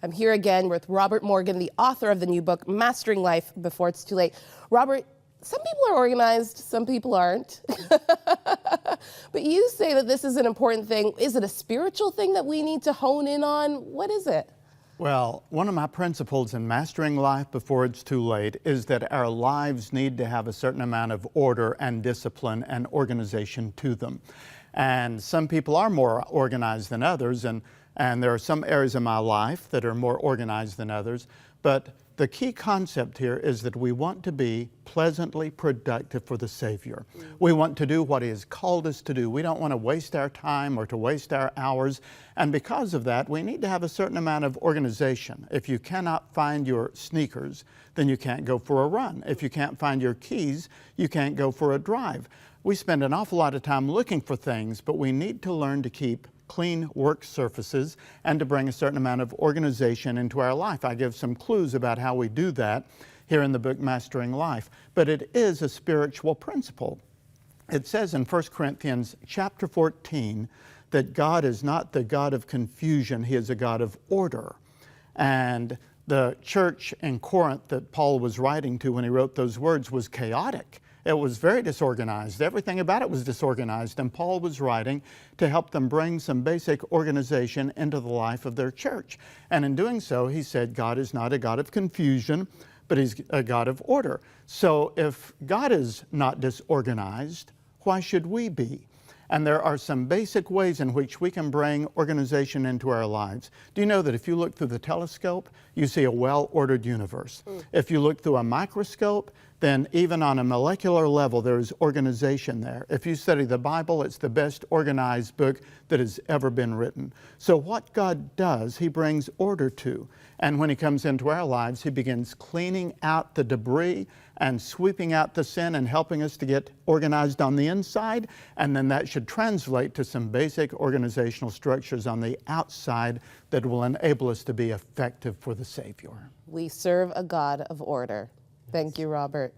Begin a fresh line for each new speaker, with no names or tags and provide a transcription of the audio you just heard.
I'm here again with Robert Morgan, the author of the new book, Mastering Life Before It's Too Late. Robert, some people are organized, some people aren't. But you say that this is an important thing. Is it a spiritual thing that we need to hone in on? What is it?
Well, one of my principles in mastering life before it's too late is that our lives need to have a certain amount of order and discipline and organization to them. And some people are more organized than others, and there are some areas of my life that are more organized than others. But the key concept here is that we want to be pleasantly productive for the Savior. We want to do what He has called us to do. We don't want to waste our time or to waste our hours. And because of that, we need to have a certain amount of organization. If you cannot find your sneakers, then you can't go for a run. If you can't find your keys, you can't go for a drive. We spend an awful lot of time looking for things, but we need to learn to keep clean work surfaces and to bring a certain amount of organization into our life. I give some clues about how we do that here in the book Mastering Life, but it is a spiritual principle. It says in 1 Corinthians chapter 14 that God is not the God of confusion, He is a God of order. And the church in Corinth that Paul was writing to when he wrote those words was chaotic. It was very disorganized. Everything about it was disorganized, and Paul was writing to help them bring some basic organization into the life of their church. And in doing so, he said, God is not a God of confusion, but He's a God of order. So if God is not disorganized, why should we be? And there are some basic ways in which we can bring organization into our lives. Do you know that if you look through the telescope, you see a well-ordered universe? If you look through a microscope, then even on a molecular level, there is organization there. If you study the Bible, it's the best organized book that has ever been written. So what God does, He brings order to. And when He comes into our lives, He begins cleaning out the debris and sweeping out the sin and helping us to get organized on the inside. And then that should translate to some basic organizational structures on the outside that will enable us to be effective for the Savior.
We serve a God of order. Thank you, Robert.